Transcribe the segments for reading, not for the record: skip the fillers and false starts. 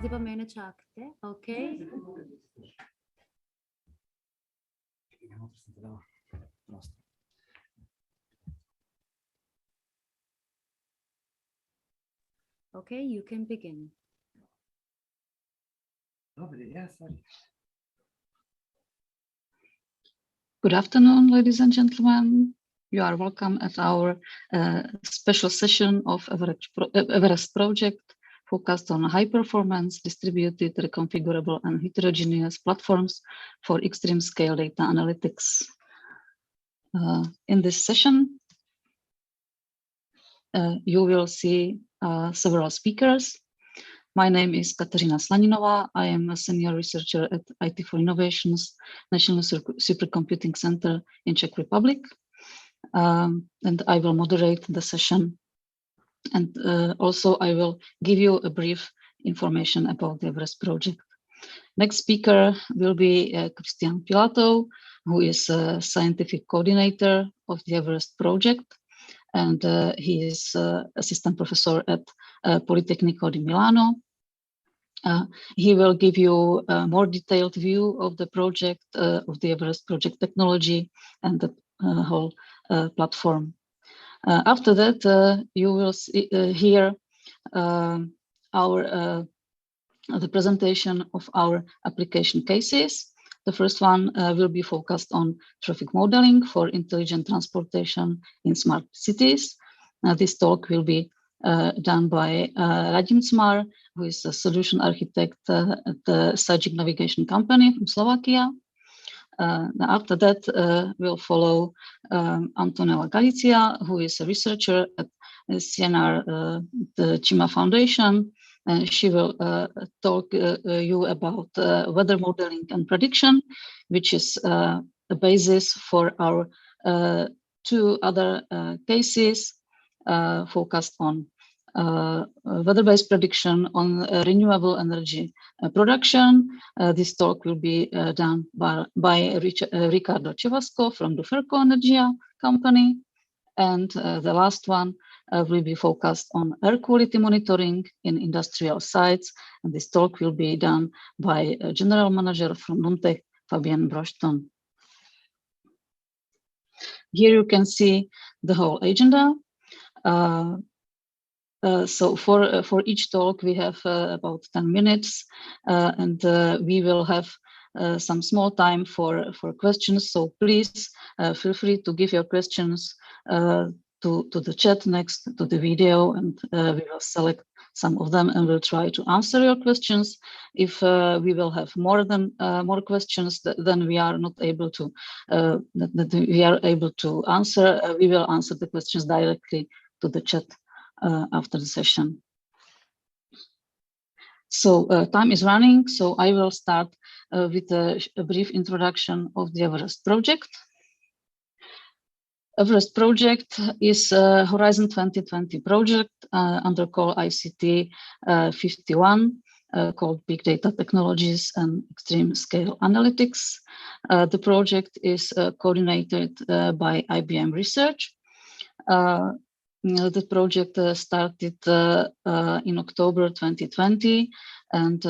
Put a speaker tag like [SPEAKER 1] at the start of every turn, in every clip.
[SPEAKER 1] Zeba mene čakte, OK. Okay, you can begin.
[SPEAKER 2] Good afternoon, ladies and gentlemen. You are welcome at our special session of Everest project focused on high-performance, distributed, reconfigurable, and heterogeneous platforms for extreme-scale data analytics. In this session, you will see several speakers. My name is Kateřina Slaninová. I am a senior researcher at IT for Innovations, National Supercomputing Center in Czech Republic. And I will moderate the session. And also I will give you a brief information about the Everest project. Next speaker will be Christian Pilato, who is a scientific coordinator of the Everest project. And he is assistant professor at Politecnico di Milano. He will give you a more detailed view of the project, of the Everest project technology and the whole platform. After that, you will hear the presentation of our application cases. The first one will be focused on traffic modeling for intelligent transportation in smart cities. This talk will be done by Radim Cmar, who is a solution architect at the Sagic Navigation Company from Slovakia. After that, will follow Antonella Galizia, who is a researcher at CNR, the CIMA Foundation. And she will talk you about weather modeling and prediction, which is a basis for our two other cases focused on weather-based prediction on renewable energy production. This talk will be done by Ricardo Cevasco from the Ferco Energia company. And the last one will be focused on air quality monitoring in industrial sites. And this talk will be done by General Manager from Nuntech, Fabien Brochton. Here you can see the whole agenda. So for each talk, we have about 10 minutes, and we will have some small time for questions. So please feel free to give your questions to the chat next to the video, and we will select some of them and we'll try to answer your questions. If we will have more questions than we are not able to answer, we will answer the questions directly to the chat after the session. So time is running, so I will start with a brief introduction of the Everest project. Everest project is a Horizon 2020 project under call ICT 51, called Big Data Technologies and Extreme Scale Analytics. The project is coordinated by IBM Research. The project started in October 2020 and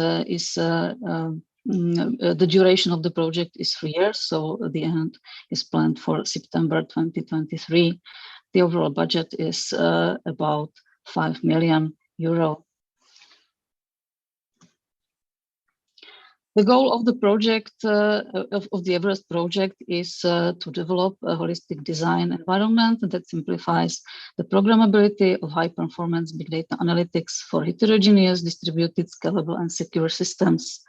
[SPEAKER 2] the duration of the project is 3 years, so the end is planned for September 2023. The overall budget is about €5 million. The goal of the project, of the Everest project, is to develop a holistic design environment that simplifies the programmability of high-performance big data analytics for heterogeneous, distributed, scalable, and secure systems.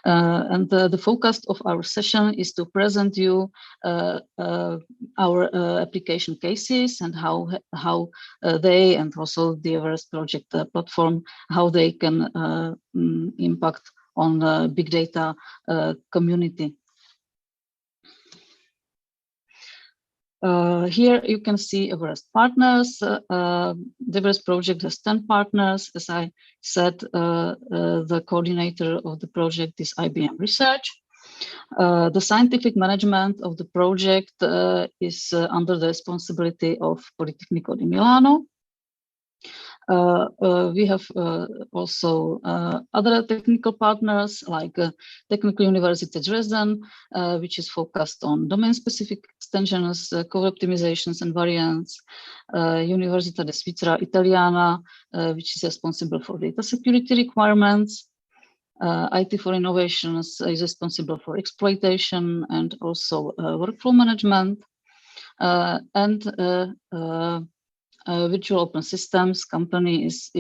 [SPEAKER 2] And the focus of our session is to present you our application cases and how they, and also the Everest project platform, how they can impact on the big data community. Here you can see Everest Partners. The Everest project has 10 partners. As I said, the coordinator of the project is IBM Research. The scientific management of the project is under the responsibility of Politecnico di Milano. We have also other technical partners like Technical University Dresden, which is focused on domain-specific extensions, co-optimizations and variants. Università di Svizzera Italiana, which is responsible for data security requirements. IT for Innovations is responsible for exploitation and also workflow management. Virtual Open Systems company is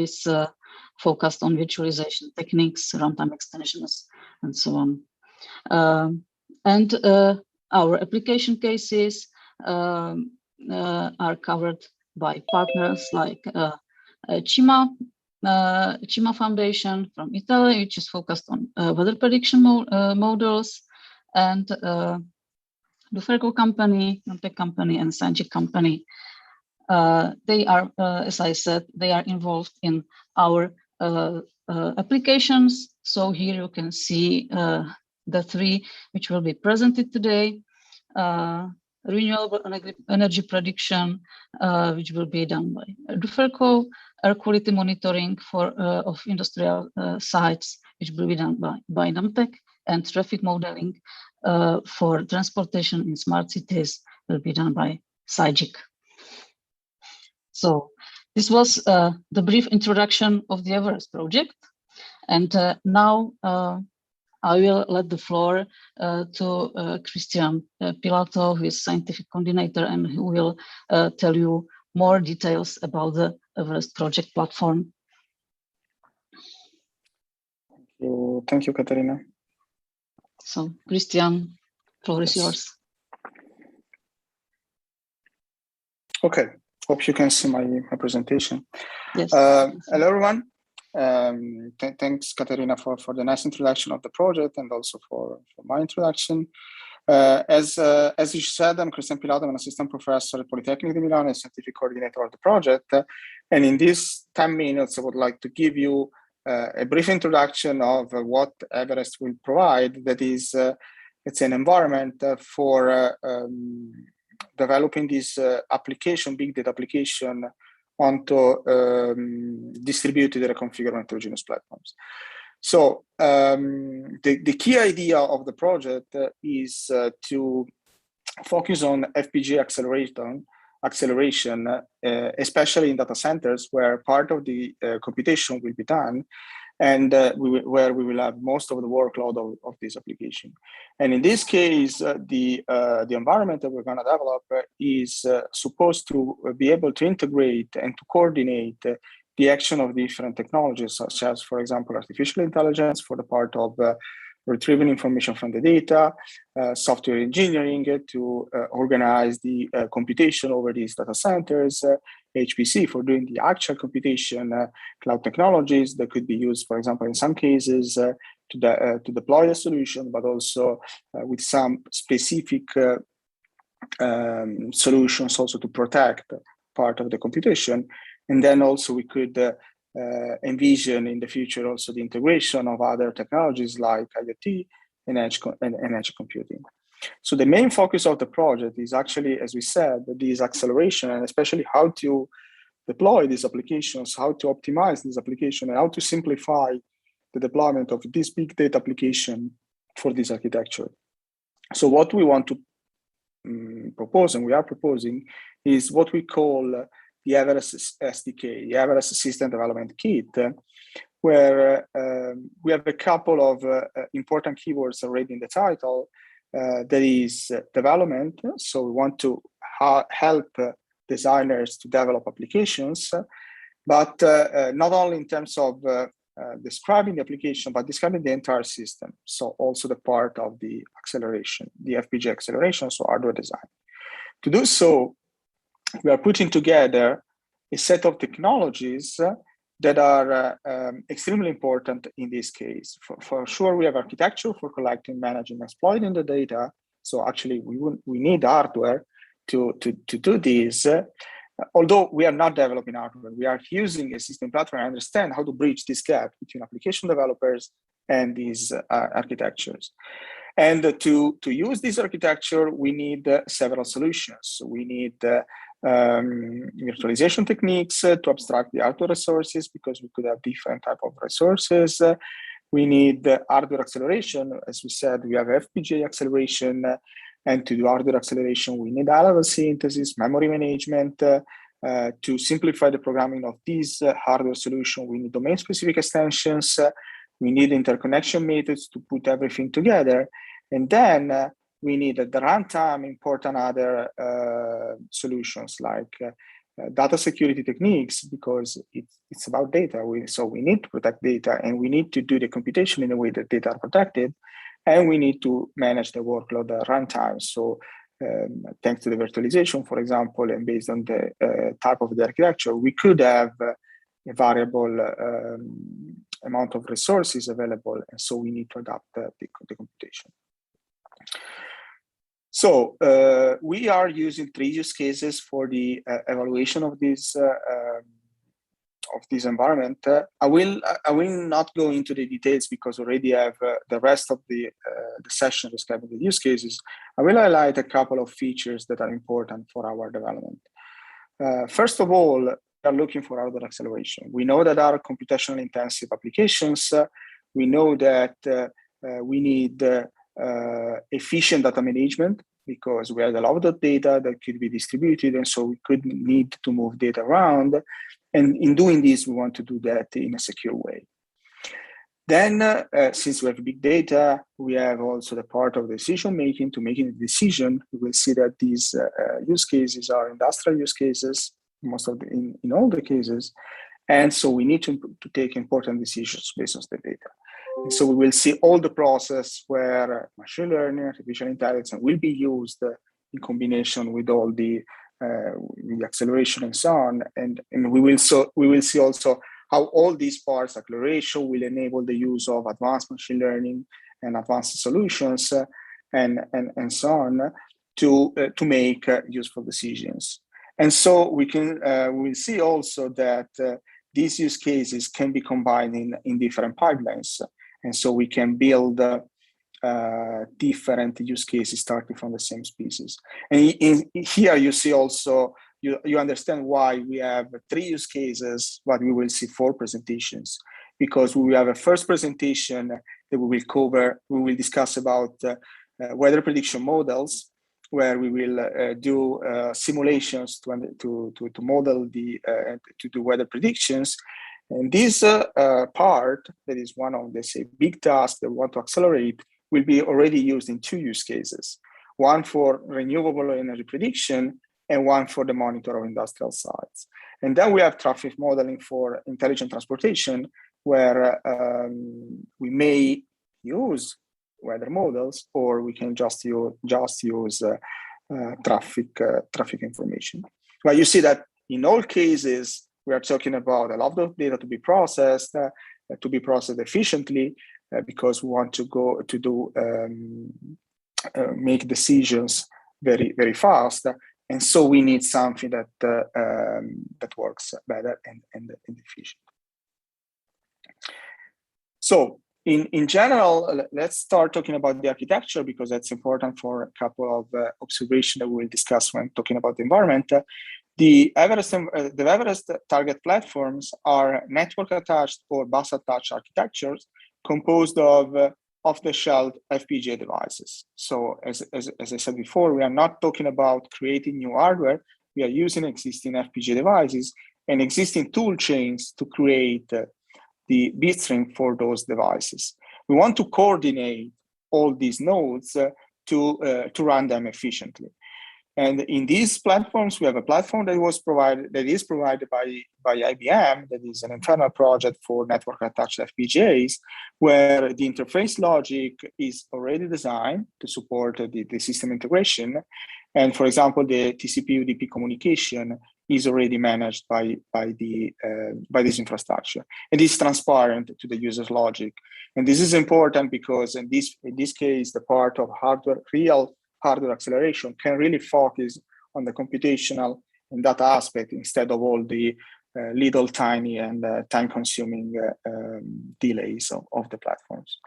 [SPEAKER 2] focused on virtualization techniques, runtime extensions, and so on. Our application cases are covered by partners like CIMA Foundation from Italy, which is focused on weather prediction models, and Duferco company, Montec company, and Sanjic company. They are, as I said, they are involved in our applications. So here you can see the three which will be presented today. Renewable energy prediction, which will be done by Duferco, air quality monitoring of industrial sites, which will be done by Namtec, and traffic modeling for transportation in smart cities will be done by Sajic. So this was the brief introduction of the Everest project. And now I will let the floor to Christian Pilato, who is scientific coordinator and who will tell you more details about the Everest project platform.
[SPEAKER 3] Thank you, Katerina.
[SPEAKER 2] So Christian, floor is yours.
[SPEAKER 3] Okay. Hope you can see my presentation.
[SPEAKER 2] Yes.
[SPEAKER 3] Hello, everyone. Thanks, Katerina, for the nice introduction of the project and also for my introduction. As you said, I'm Christian Pilato. I'm an assistant professor at Polytechnic di Milano and scientific coordinator of the project. And in these 10 minutes, I would like to give you a brief introduction of what Everest will provide. That is, it's an environment for developing this application, big data application, onto distributed reconfigurable heterogeneous platforms. So the key idea of the project is to focus on FPGA acceleration, especially in data centers where part of the computation will be done, and where we will have most of the workload of this application. And in this case, the environment that we're going to develop is supposed to be able to integrate and to coordinate the action of different technologies, such as, for example, artificial intelligence for the part of retrieving information from the data, software engineering to organize the computation over these data centers, HPC for doing the actual computation, cloud technologies that could be used, for example, in some cases to deploy a solution, but also with some specific solutions also to protect part of the computation. And then also we could envision in the future also the integration of other technologies like IoT and edge computing. So the main focus of the project is actually, as we said, this acceleration, and especially how to deploy these applications, how to optimize this application, and how to simplify the deployment of this big data application for this architecture. So what we want to propose, and we are proposing, is what we call the Everest SDK, the Everest System Development Kit, where we have a couple of important keywords already in the title. That is development. So we want to help designers to develop applications, but not only in terms of describing the application, but describing the entire system. So also the part of the acceleration, the FPGA acceleration, so hardware design. To do so, we are putting together a set of technologies that are extremely important in this case. For sure, we have architecture for collecting, managing, exploiting the data. So actually, we need hardware to do this. Although we are not developing hardware, we are using a system platform and understand how to bridge this gap between application developers and these architectures. And to use this architecture, we need several solutions. We need virtualization techniques to abstract the hardware resources, because we could have different type of resources. We need hardware acceleration. As we said, we have FPGA acceleration, and to do hardware acceleration, we need high-level synthesis, memory management. To simplify the programming of these hardware solution, we need domain-specific extensions. We need interconnection methods to put everything together. And then we need at the runtime important other solutions like data security techniques, because it's about data. So we need to protect data, and we need to do the computation in a way that data are protected, and we need to manage the workload at runtime. So thanks to the virtualization, for example, and based on the type of the architecture, we could have a variable amount of resources available, and so we need to adapt the computation. So we are using 3 use cases for the evaluation of this environment. I will not go into the details because already I have the rest of the session describing the use cases. I will highlight a couple of features that are important for our development. First of all, we are looking for hardware acceleration. We know that our computationally intensive applications, we know that we need efficient data management, because we have a lot of data that could be distributed, and so we could need to move data around. And in doing this, we want to do that in a secure way. Then, since we have big data, we have also the part of decision making. To making a decision, we will see that these use cases are industrial use cases, in all the cases, and so we need to take important decisions based on the data. And so we will see all the process where machine learning, artificial intelligence will be used in combination with all the acceleration and so on. And we will see also how all these parts, acceleration, will enable the use of advanced machine learning and advanced solutions and so on to make useful decisions. And so we will see also that these use cases can be combined in different pipelines. And so we can build different use cases starting from the same species. And here you see also, you understand why we have 3 use cases, but we will see 4 presentations, because we will have a first presentation that we will discuss about weather prediction models, where we will do simulations to model to do weather predictions. And this part, that is one of the big tasks that we want to accelerate, will be already used in 2 use cases. One for renewable energy prediction, and one for the monitor of industrial sites. And then we have traffic modeling for intelligent transportation, where we may use weather models, or we can just use traffic information. But you see that in all cases, we are talking about a lot of data to be processed efficiently, because we want to make decisions very, very fast. And so we need something that works better and efficient. So in general, let's start talking about the architecture, because that's important for a couple of observations that we will discuss when talking about the environment. The Everest target platforms are network-attached or bus-attached architectures composed of off-the-shelf FPGA devices. So as I said before, we are not talking about creating new hardware. We are using existing FPGA devices and existing tool chains to create the bitstream for those devices. We want to coordinate all these nodes to run them efficiently. And in these platforms, we have a platform that is provided by IBM, that is an internal project for network-attached FPGAs, where the interface logic is already designed to support the system integration. And for example, the TCP/UDP communication is already managed by this infrastructure, and is transparent to the user's logic. And this is important because in this case, the part of real hardware acceleration can really focus on the computational and data aspect instead of all the little tiny and time-consuming delays of the platforms.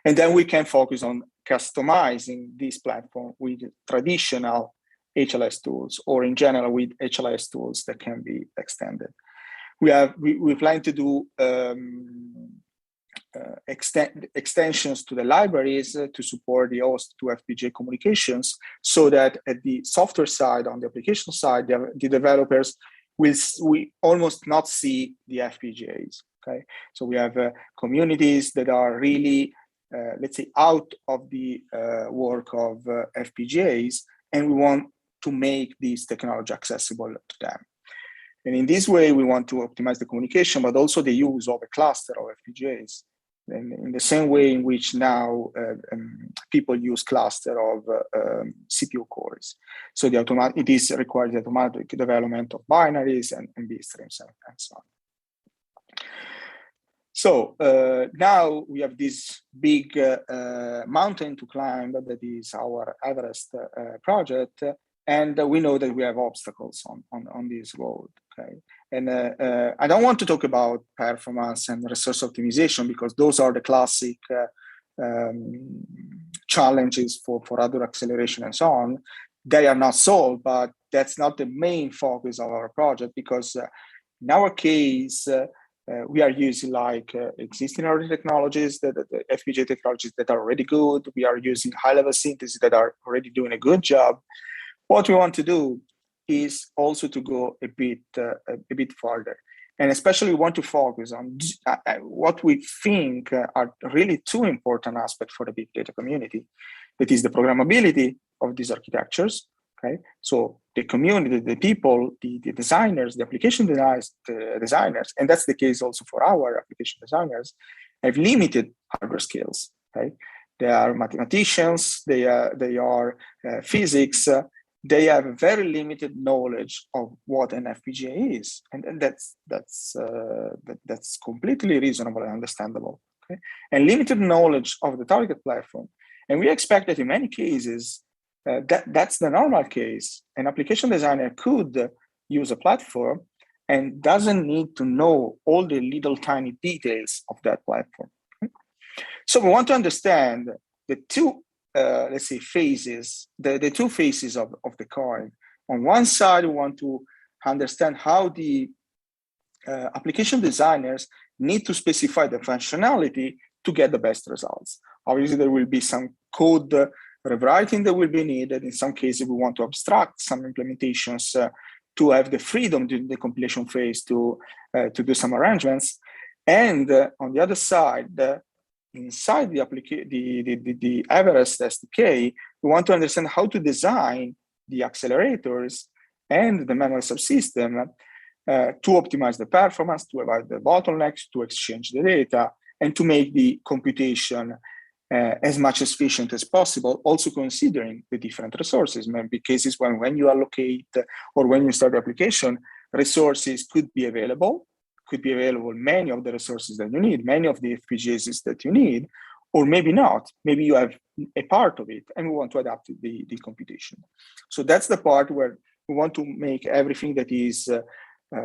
[SPEAKER 3] And then we can focus on customizing this platform with traditional HLS tools, or in general with HLS tools that can be extended. We plan to do extensions to the libraries to support the host to FPGA communications, so that at the software side, on the application side, the developers will almost not see the FPGAs. Okay, so we have communities that are really, let's say, out of the work of FPGAs, and we want to make this technology accessible to them. And in this way, we want to optimize the communication, but also the use of a cluster of FPGAs. And in the same way in which now people use cluster of CPU cores. So it is required the automatic development of binaries and bit streams and so on. So now we have this big mountain to climb that is our Everest project. And we know that we have obstacles on this road, okay? And I don't want to talk about performance and resource optimization, because those are the classic challenges for other acceleration and so on. They are not solved, but that's not the main focus of our project, because in our case, we are using existing already technologies, the FPGA technologies that are already good. We are using high-level synthesis that are already doing a good job. What we want to do is also to go a bit further, and especially we want to focus on what we think are really two important aspects for the big data community. That is the programmability of these architectures. Okay, so the community, the people, the designers, the application designers, and that's the case also for our application designers, have limited hardware skills. Okay, they are mathematicians, they are physics. They have very limited knowledge of what an FPGA is, and that's completely reasonable and understandable. Okay? And limited knowledge of the target platform, and we expect that in many cases that's the normal case. An application designer could use a platform and doesn't need to know all the little tiny details of that platform. Okay? So we want to understand the two. Let's say phases, the two faces of the coin. On one side, we want to understand how the application designers need to specify the functionality to get the best results. Obviously, there will be some code rewriting that will be needed. In some cases, we want to abstract some implementations to have the freedom during the compilation phase to do some arrangements. And on the other side, inside the Everest SDK, we want to understand how to design the accelerators and the memory subsystem to optimize the performance, to avoid the bottlenecks, to exchange the data, and to make the computation as much as efficient as possible, also considering the different resources. Maybe cases when you allocate or when you start the application, resources could be available many of the resources that you need, many of the FPGAs that you need, or maybe not. Maybe you have a part of it and we want to adapt the computation. So that's the part where we want to make everything that is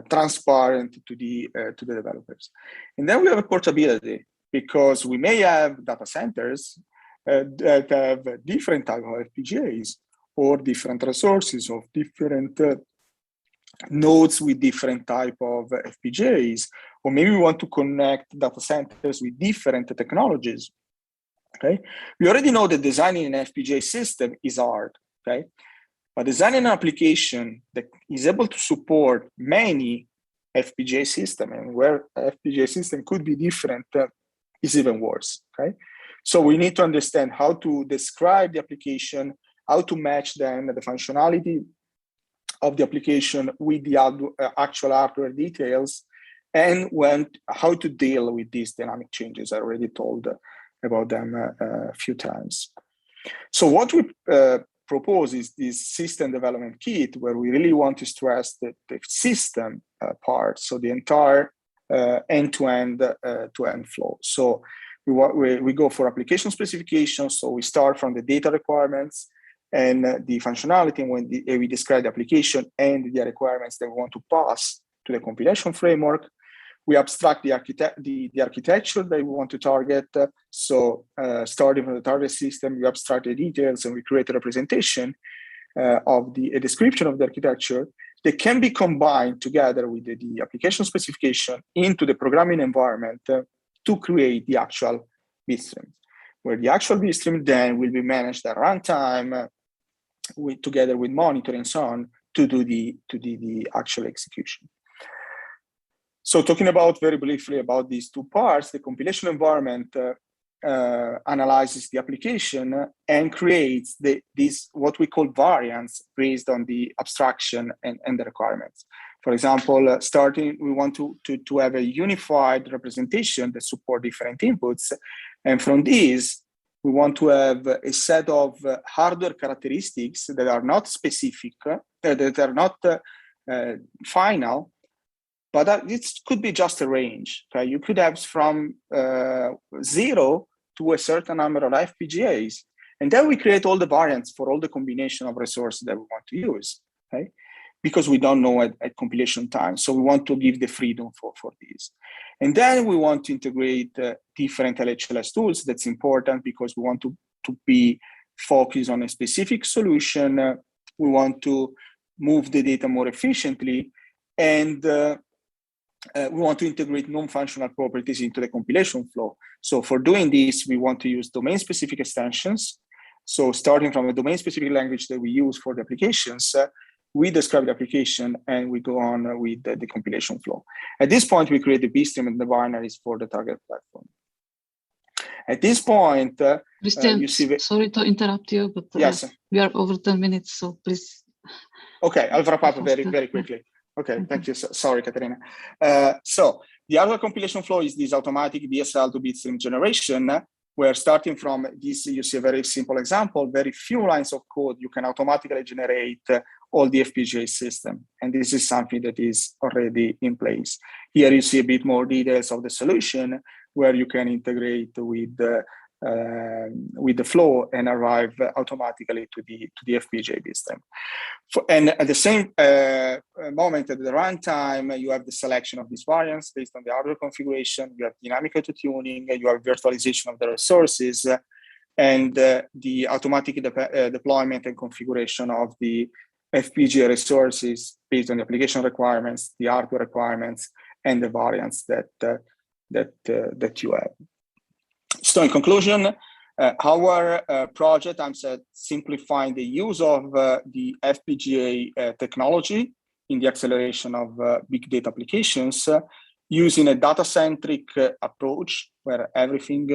[SPEAKER 3] transparent to the developers. And then we have a portability, because we may have data centers that have different type of FPGAs or different resources of different nodes with different type of FPGAs, or maybe we want to connect data centers with different technologies. Okay, we already know that designing an FPGA system is hard. Okay, but designing an application that is able to support many FPGA systems, and where FPGA system could be different, is even worse. Okay, so we need to understand how to describe the application, how to match them, the functionality of the application with the actual hardware details, and how to deal with these dynamic changes. I already told about them a few times. So what we propose is this system development kit, where we really want to stress the system part, so the entire end-to-end flow. So we go for application specifications. So we start from the data requirements and the functionality, when we describe the application and the requirements that we want to pass to the compilation framework. We abstract the architecture that we want to target. So starting from the target system, we abstract the details and we create a representation. of a description of the architecture that can be combined together with the application specification into the programming environment to create the actual bitstream, where the actual bitstream then will be managed at runtime together with monitoring and so on to do the actual execution. So talking about very briefly about these two parts, the compilation environment analyzes the application and creates these what we call variants based on the abstraction and the requirements. For example, we want to have a unified representation that support different inputs. And from these, we want to have a set of hardware characteristics that are not specific, that are not final, but it could be just a range. Okay? You could have from 0 to a certain number of FPGAs. And then we create all the variants for all the combination of resources that we want to use, okay? Because we don't know at compilation time. So we want to give the freedom for this. And then we want to integrate different LHLS tools. That's important because we want to be focused on a specific solution. We want to move the data more efficiently. And we want to integrate non-functional properties into the compilation flow. So for doing this, we want to use domain-specific extensions. So starting from a domain-specific language that we use for the applications, we describe the application and we go on with the compilation flow. At this point, we create the bitstream and the binaries for the target platform. At this point,
[SPEAKER 2] Christian,
[SPEAKER 3] you see
[SPEAKER 2] sorry to interrupt you, but
[SPEAKER 3] yes,
[SPEAKER 2] we are over 10 minutes, so please.
[SPEAKER 3] Okay, I'll wrap up very, very quickly. Okay, thank you. Sorry, Caterina. So the hardware compilation flow is this automatic DSL to bitstream generation, where starting from this, you see a very simple example, very few lines of code, you can automatically generate all the FPGA system. And this is something that is already in place. Here you see a bit more details of the solution where you can integrate with the flow and arrive automatically to the FPGA bitstream. And at the same moment, at the runtime, you have the selection of these variants based on the hardware configuration. You have dynamic auto-tuning, you have virtualization of the resources, and the automatic deployment and configuration of the FPGA resources based on the application requirements, the hardware requirements, and the variants that you have. So in conclusion, our project aims at simplifying the use of the FPGA technology in the acceleration of big data applications using a data-centric approach where everything,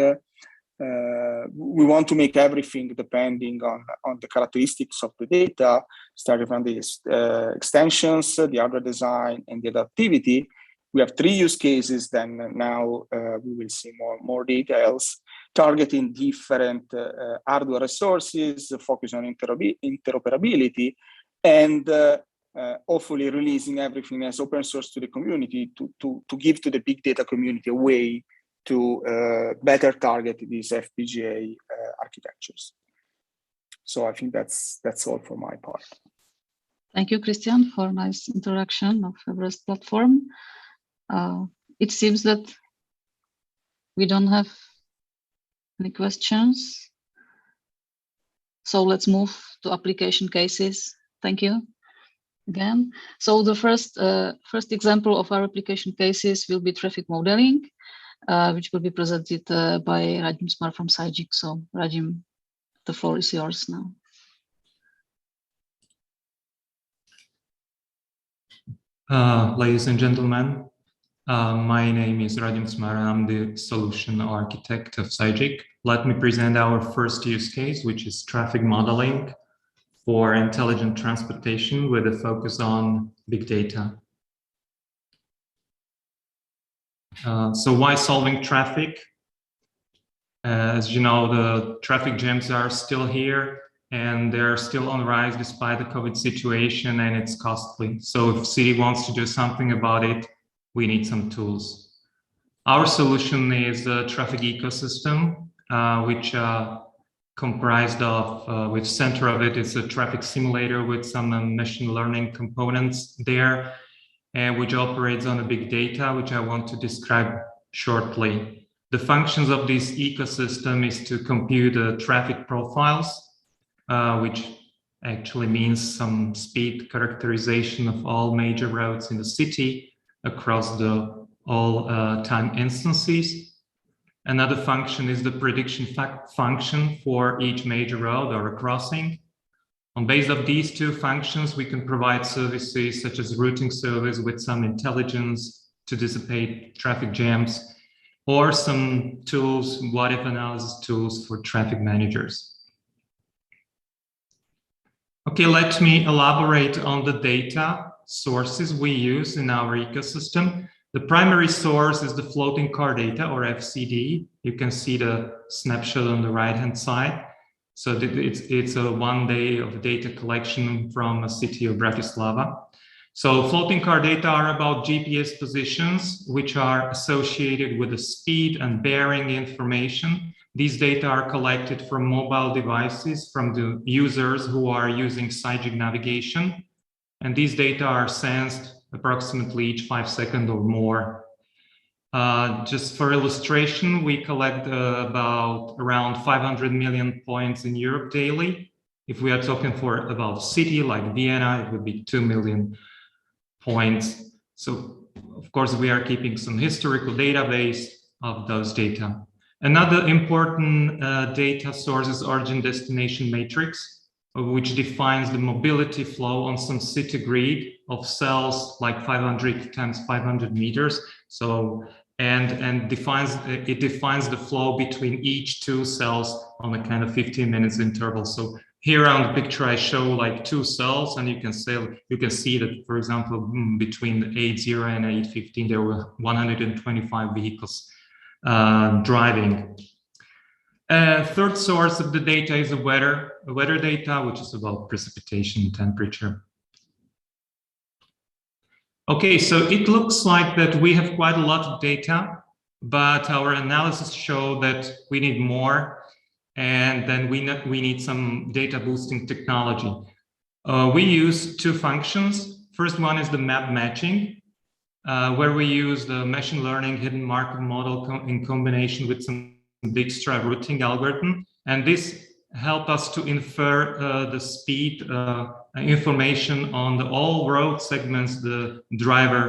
[SPEAKER 3] we want to make everything depending on the characteristics of the data, starting from the extensions, the hardware design, and the adaptivity. We have 3 use cases, then now we will see more details, targeting different hardware resources, focus on interoperability, and hopefully releasing everything as open source to the community to give to the big data community a way to better target these FPGA architectures. So I think that's all for my part.
[SPEAKER 2] Thank you, Christian, for a nice introduction of Everest platform. It seems that we don't have any questions. So let's move to application cases. Thank you again. So the first example of our application cases will be traffic modeling, which will be presented by Radim Smar from Sajik. So Radim, the floor is yours now.
[SPEAKER 4] Ladies and gentlemen, my name is Radim Smar. I'm the solution architect of Sajik. Let me present our first use case, which is traffic modeling for intelligent transportation with a focus on big data. So why solving traffic? As you know, the traffic jams are still here and they're still on the rise despite the COVID situation, and it's costly. So if city wants to do something about it, we need some tools. Our solution is a traffic ecosystem, which comprised of, with center of it is a traffic simulator with some machine learning components there, and which operates on the big data, which I want to describe shortly. The functions of this ecosystem is to compute traffic profiles, which actually means some speed characterization of all major roads in the city across all time instances. Another function is the prediction function for each major road or a crossing. On base of these two functions, we can provide services such as routing service with some intelligence to dissipate traffic jams, or some tools, what-if analysis tools for traffic managers. Okay, let me elaborate on the data sources we use in our ecosystem. The primary source is the floating car data, or FCD. You can see the snapshot on the right-hand side. So it's a 1 day of data collection from a city of Bratislava. So floating car data are about GPS positions, which are associated with the speed and bearing information. These data are collected from mobile devices from the users who are using SIGIG navigation. And these data are sensed approximately each 5 seconds or more. Just for illustration, we collect around 500 million points in Europe daily. If we are talking about a city like Vienna, it would be 2 million points. So, of course, we are keeping some historical database of those data. Another important data source is origin destination matrix, which defines the mobility flow on some city grid of cells like 500 times 500 meters. So, and defines the flow between each two cells on a kind of 15 minutes interval. So here on the picture, I show like two cells, and you can see that, for example, between 8:0 and 8:15, there were 125 vehicles driving. Third source of the data is the weather data, which is about precipitation and temperature. Okay, so it looks like that we have quite a lot of data, but our analysis show that we need more, and then we need some data boosting technology. We use two functions. First one is the map matching, where we use the machine learning hidden markov model in combination with some Dijkstra routing algorithm, and this help us to infer the speed information on all road segments the driver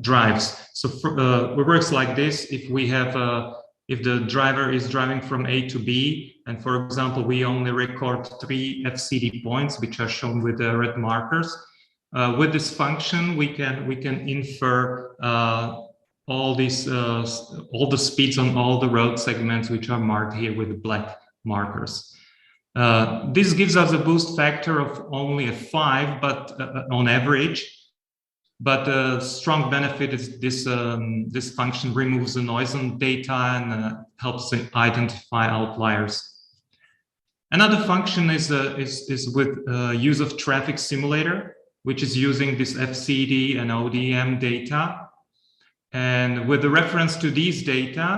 [SPEAKER 4] drives. So it works like this: if the driver is driving from A to B, and for example, we only record 3 FCD points, which are shown with the red markers. With this function, we can infer all the speeds on all the road segments, which are marked here with the black markers. This gives us a boost factor of only a 5, but on average. But the strong benefit is this function removes the noise on data and helps identify outliers. Another function is with use of traffic simulator, which is using this FCD and ODM data. And with the reference to these data,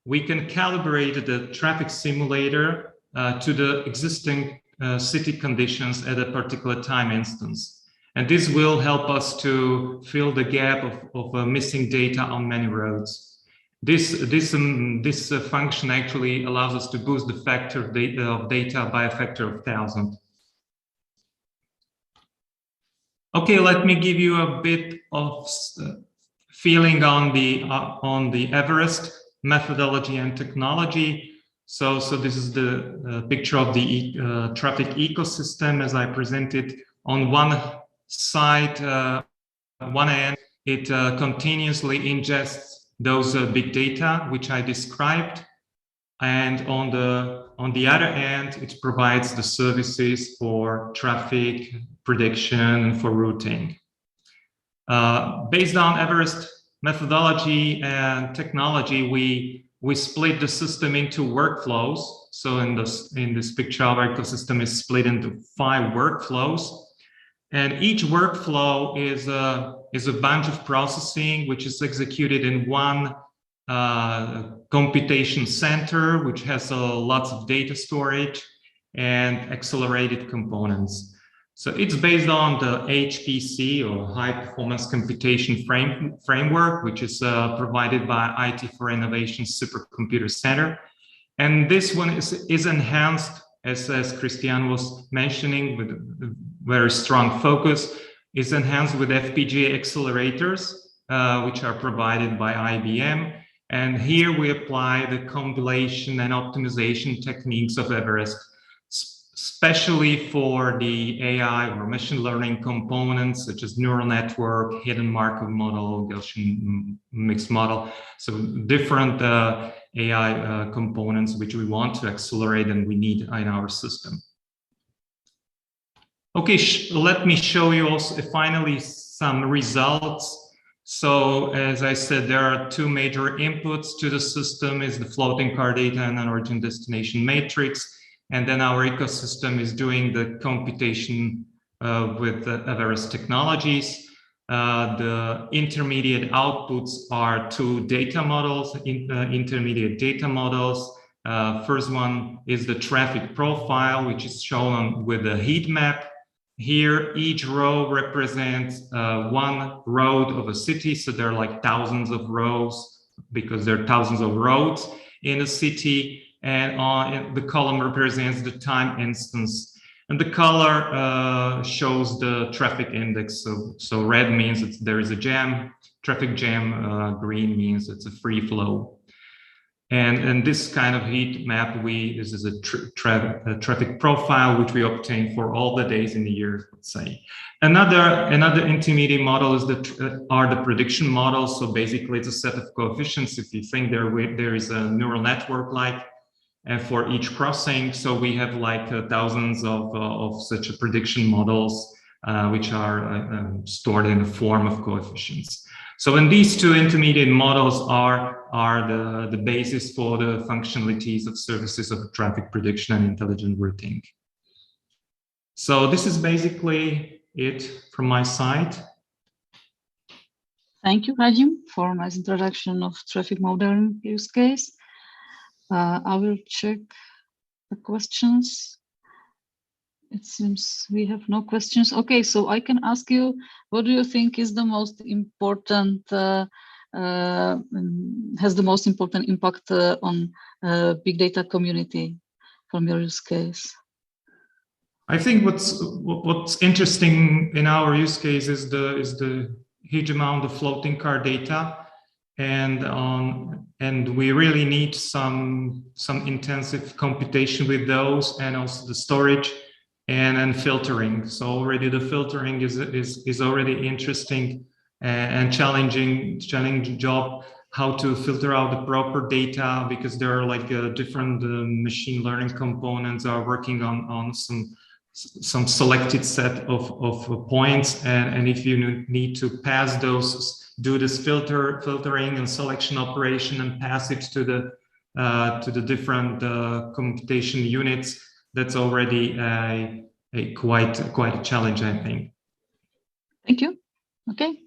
[SPEAKER 4] we can calibrate the traffic simulator to the existing city conditions at a particular time instance. And this will help us to fill the gap of missing data on many roads. This function actually allows us to boost the factor of data by a factor of 1,000. Okay, let me give you a bit of feeling on the Everest methodology and technology. So this is the picture of the traffic ecosystem as I presented. On one side, one end, it continuously ingests those big data which I described, and on the other end, it provides the services for traffic prediction and for routing. Based on Everest methodology and technology, we split the system into workflows. So in this picture, our ecosystem is split into 5 workflows, and each workflow is a bunch of processing which is executed in one computation center, which has lots of data storage and accelerated components. So it's based on the HPC, or High Performance Computation Framework, which is provided by IT for Innovation Supercomputer Center. And this one is enhanced as Christian was mentioning, with a very strong focus, is enhanced with FPGA accelerators, which are provided by IBM. And here we apply the compilation and optimization techniques of Everest, especially for the AI or machine learning components, such as neural network, hidden Markov model, Gaussian mixed model. So different AI components which we want to accelerate and we need in our system. Okay, let me show you also finally some results. So as I said, there are two major inputs to the system: is the floating car data and an origin destination matrix. And then our ecosystem is doing the computation with the Everest technologies. The intermediate outputs are two data models, intermediate data models. First one is the traffic profile, which is shown with a heat map. Here, each row represents one road of a city. So there are like thousands of rows because there are thousands of roads in a city. And the column represents the time instance. And the color shows the traffic index. So red means there is a jam, traffic jam. Green means it's a free flow. And this kind of heat map, this is a traffic profile, which we obtain for all the days in the year, let's say. Another intermediate model are the prediction models. So basically it's a set of coefficients. If you think there is a neural network and for each crossing, so we have like thousands of such prediction models, which are stored in the form of coefficients. So when these two intermediate models are the basis for the functionalities of services of traffic prediction and intelligent routing. So this is basically it from my side.
[SPEAKER 2] Thank you, Radim, for a nice introduction of traffic modeling use case. I will check the questions. It seems we have no questions. Okay, so I can ask you, what do you think is the most important, has the most important impact on big data community from your use case?
[SPEAKER 4] I think what's interesting in our use case is the huge amount of floating car data. And we really need some intensive computation with those, and also the storage and filtering. So already the filtering is already interesting and challenging job, how to filter out the proper data, because there are like different machine learning components are working on some selected set of points, and if you need to pass those, do this filtering and selection operation and pass it to the different computation units, that's already quite a challenge, I think.
[SPEAKER 2] Thank you. Okay,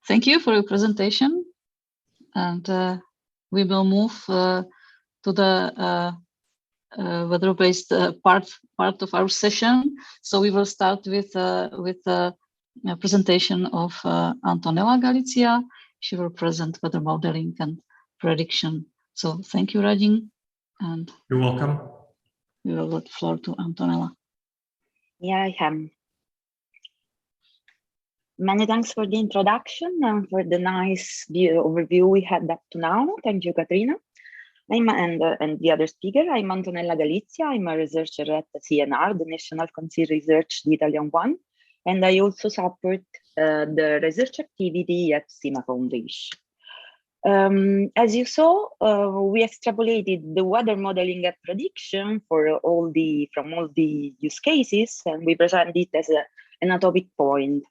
[SPEAKER 2] thank you for your presentation, and we will move to the weather-based part of our session. So we will start with a presentation of Antonella Galizia. She will present weather modeling and prediction. So thank you, Radim, and
[SPEAKER 4] you're welcome.
[SPEAKER 2] We will let the floor to Antonella.
[SPEAKER 5] Yeah, I am. Many thanks for the introduction and for the nice overview we had up to now. Thank you, Katrina. And the other speaker, I'm Antonella Galizia. I'm a researcher at CNR, the National Council Research, the Italian one. And I also support the research activity at CIMA Foundation. As you saw, we extrapolated the weather modeling and prediction from all the use cases, and we present it as an topic point.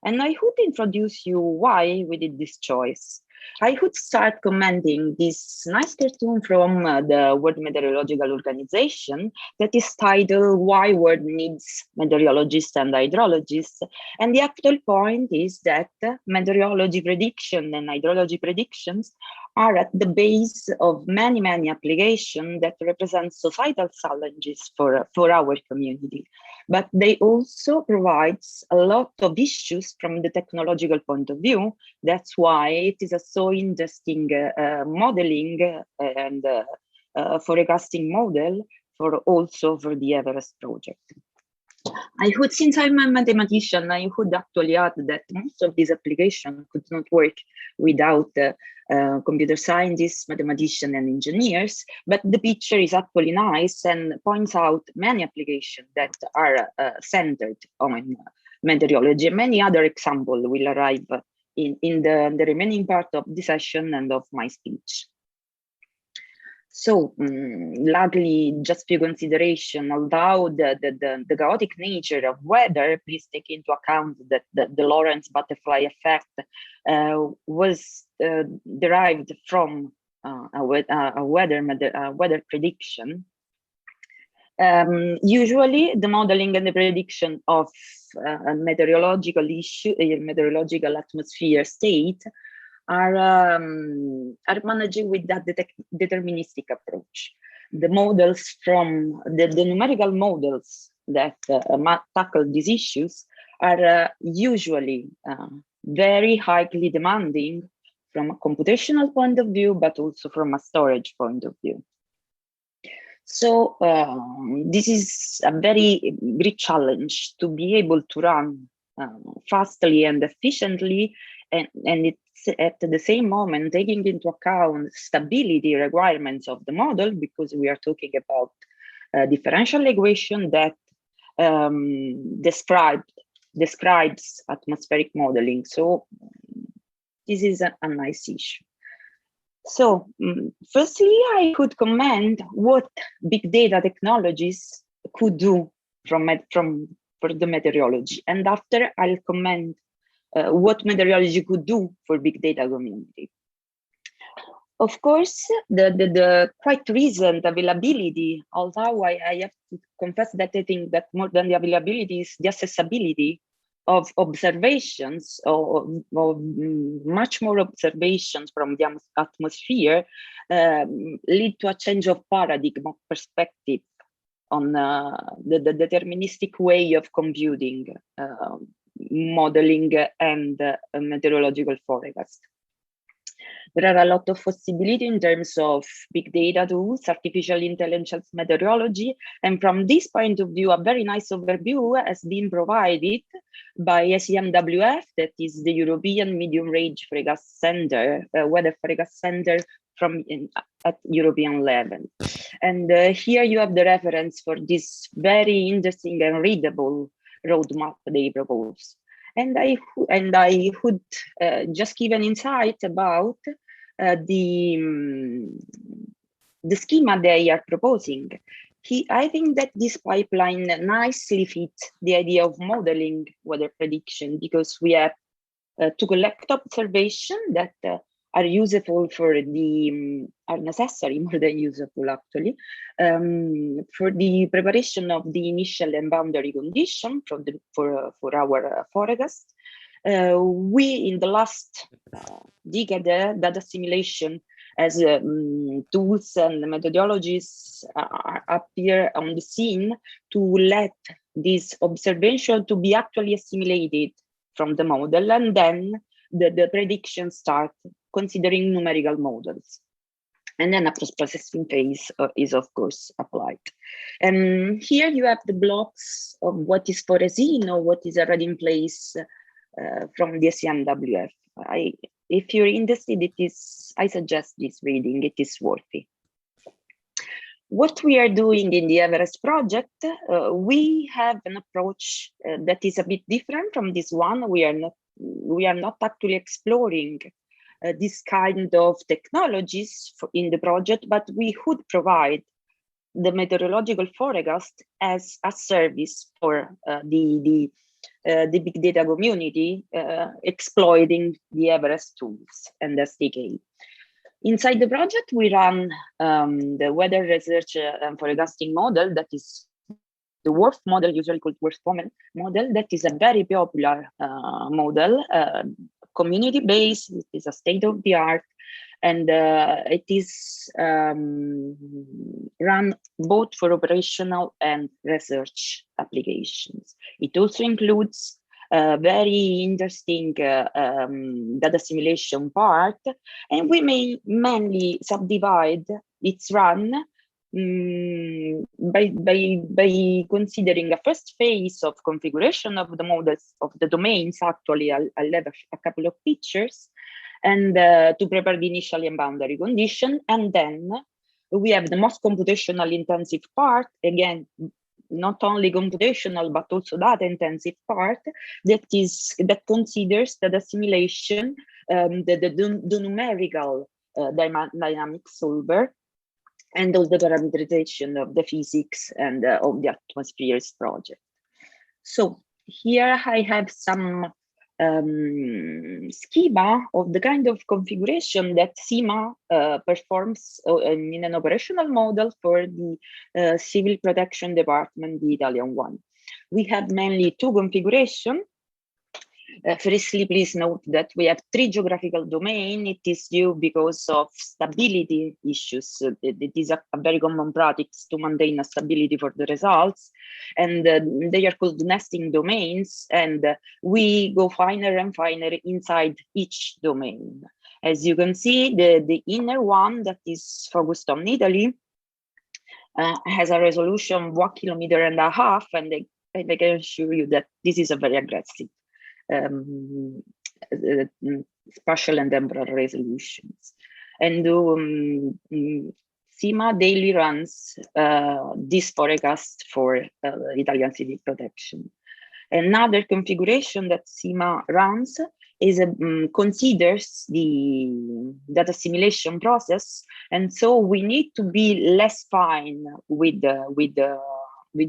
[SPEAKER 5] And I would introduce you why we did this choice. I would start commenting this nice cartoon from the World Meteorological Organization that is titled "Why World Needs Meteorologists and Hydrologists." And the actual point is that meteorology prediction and hydrology predictions are at the base of many applications that represent societal challenges for our community. But they also provide a lot of issues from the technological point of view. That's why it is a so interesting modeling and forecasting model also for the Everest project. Since I'm a mathematician, I would actually add that most of these applications could not work without computer scientists, mathematicians, and engineers, but the picture is actually nice and points out many applications that are centered on meteorology. Many other examples will arrive in the remaining part of the session and of my speech. So, luckily, just few consideration, although the chaotic nature of weather, please take into account that the Lorentz butterfly effect was derived from a weather prediction. Usually, the modeling and the prediction of a meteorological atmosphere state are managed with that deterministic approach. The models from the numerical models that tackle these issues are usually very highly demanding from a computational point of view, but also from a storage point of view. So this is a very great challenge to be able to run fastly and efficiently, and it's at the same moment taking into account stability requirements of the model, because we are talking about a differential equation that describes atmospheric modeling. So this is a nice issue. So firstly, I could comment what big data technologies could do for the meteorology, and after I'll comment what meteorology could do for big data community. Of course, the quite recent availability, although I have to confess that I think that more than the availability is the accessibility of observations, or much more observations from the atmosphere, lead to a change of paradigm, of perspective on the deterministic way of computing, modeling, and meteorological forecast. There are a lot of possibilities in terms of big data tools, artificial intelligence meteorology, and from this point of view, a very nice overview has been provided by ECMWF, that is the European Medium Range Forecast Center, Weather Forecast Center at European level. And here you have the reference for this very interesting and readable roadmap they propose. And I would just give an insight about the schema they are proposing. I think that this pipeline nicely fits the idea of modeling weather prediction, because we have to collect observations that are useful for are necessary, more than useful actually, for the preparation of the initial and boundary condition for our forecast. We, in the last decade, data simulation as tools and methodologies appear on the scene to let this observation to be actually assimilated from the model, and then the predictions start considering numerical models. And then a post-processing phase is, of course, applied. And here you have the blocks of what is foreseen or what is already in place from the ECMWF. If you're interested, I suggest this reading, it is worthy. What we are doing in the Everest project, we have an approach that is a bit different from this one. We are not actually exploring this kind of technologies in the project, but we would provide the meteorological forecast as a service for the big data community, exploiting the Everest tools and SDK. Inside the project, we run the weather research and forecasting model, that is the WRF model, usually called WRF model, that is a very popular model, community-based, it is a state-of-the-art, and it is run both for operational and research applications. It also includes a very interesting data simulation part, and we may mainly subdivide its run by considering a first phase of configuration of the models of the domains, actually I'll have a couple of pictures, and to prepare the initial and boundary condition. And then we have the most computational intensive part, again, not only computational, but also data intensive part that considers the assimilation, the numerical dynamic solver, and all the parameterization of the physics and of the atmospheres project. So here I have some schema of the kind of configuration that CIMA performs in an operational model for the Civil Protection Department, the Italian one. We have mainly two configurations. Firstly, please note that we have 3 geographical domains. It is due because of stability issues. It is a very common practice to maintain a stability for the results. And they are called nesting domains. And we go finer and finer inside each domain. As you can see, the inner one that is focused on Italy has a resolution 1.5 kilometers. And I can assure you that this is a very aggressive spatial and temporal resolutions. And CIMA daily runs this forecast for Italian civil protection. Another configuration that CIMA runs is considers the data assimilation process, and so we need to be less fine with the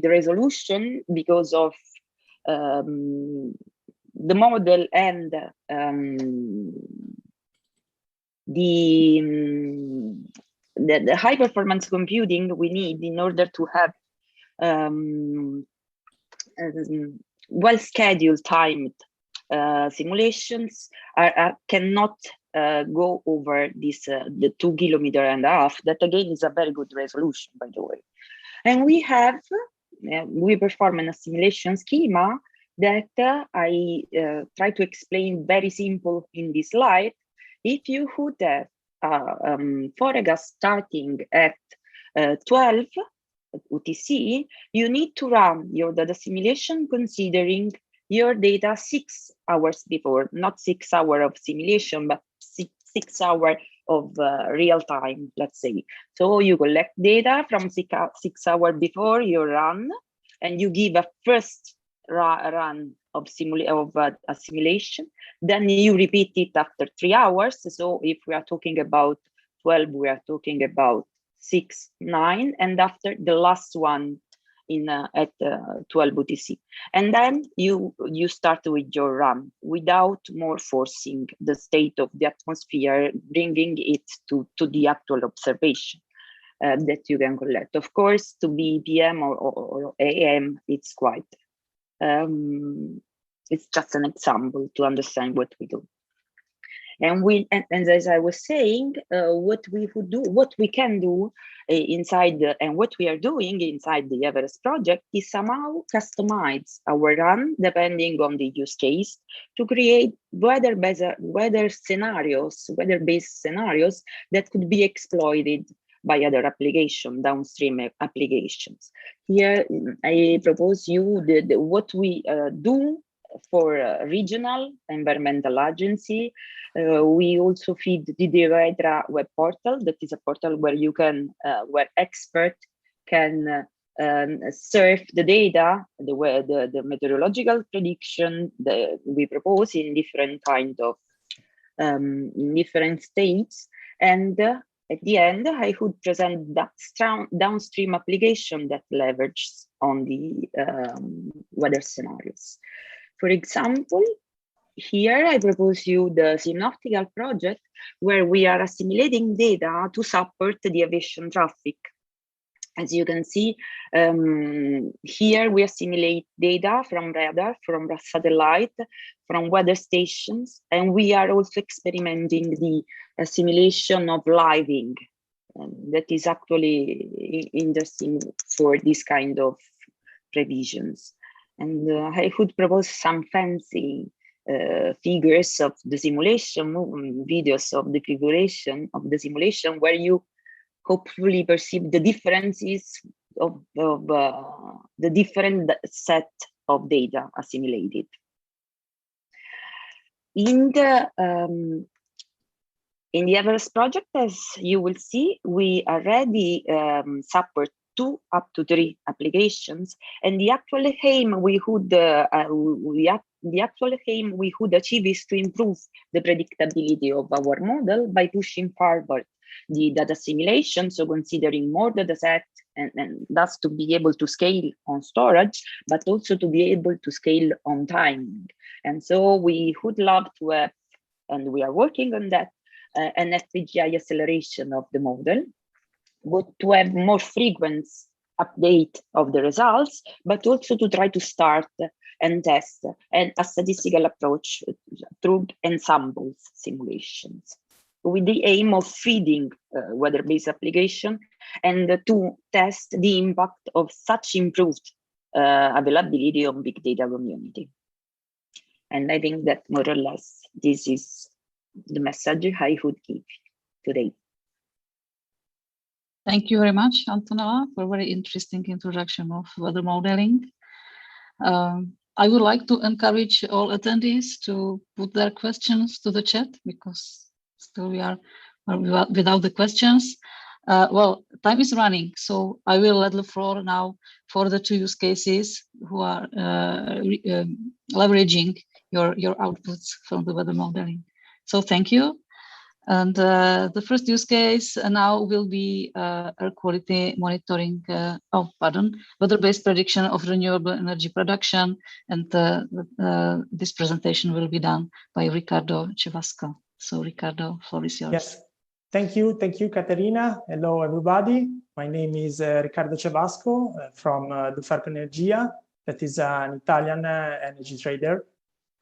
[SPEAKER 5] resolution because of the model and the high performance computing we need in order to have well scheduled timed simulations cannot go over this the 2.5 kilometers. That again is a very good resolution, by the way. And we have we perform an assimilation schema that I try to explain very simple in this slide. If you would have forecast starting at 12 UTC, you need to run your data simulation considering your data 6 hours before, not 6 hours of simulation, but 6 hours of real time, let's say. So you collect data from 6 hours before your run, and you give a first run of a simulation, then you repeat it after 3 hours. So if we are talking about 12, we are talking about 6, 9, and after the last one in at 12 UTC. And then you start with your run without more forcing the state of the atmosphere, bringing it to the actual observation that you can collect. Of course, to be PM or AM, it's quite it's just an example to understand what we do. And as I was saying, what we can do inside and what we are doing inside the Everest project is somehow customize our run depending on the use case to create weather-based scenarios that could be exploited by other downstream applications. Here, I propose you what we do for a regional environmental agency. We also feed the Hydra web portal. That is a portal where you can, where expert can surf the data, the meteorological prediction that we propose in different kind of in different states. And at the end, I would present that downstream application that leverages on the weather scenarios. For example, here I propose you the synoptical project where we are assimilating data to support the aviation traffic. As you can see, here we assimilate data from radar, from satellite, from weather stations, and we are also experimenting the assimilation of living. That is actually interesting for this kind of previsions. And I would propose some fancy figures of the simulation, videos of the configuration of the simulation, where you hopefully perceive the differences of the different set of data assimilated. In the Everest project, as you will see, we already support 2 up to 3 applications, and the actual aim we would achieve is to improve the predictability of our model by pushing forward the data assimilation, so considering more data sets and thus to be able to scale on storage, but also to be able to scale on timing. And so we would love to have, and we are working on that, an FPGA acceleration of the model, but to have more frequent update of the results, but also to try to start and test a statistical approach through ensembles simulations, with the aim of feeding weather-based application and to test the impact of such improved availability on big data community. And I think that more or less this is the message I would give today.
[SPEAKER 2] Thank you very much, Antonella, for a very interesting introduction of weather modeling. I would like to encourage all attendees to put their questions to the chat, because still we are without the questions. Well, time is running, so I will let the floor now for the 2 use cases who are leveraging your outputs from the weather modeling. So thank you. And the first use case now will be air quality monitoring, weather-based prediction of renewable energy production. And this presentation will be done by Ricardo Cevasco. So Ricardo, floor is yours.
[SPEAKER 6] Yes, thank you, Caterina. Hello, everybody. My name is Ricardo Cevasco from Duferco Energia, that is an Italian energy trader.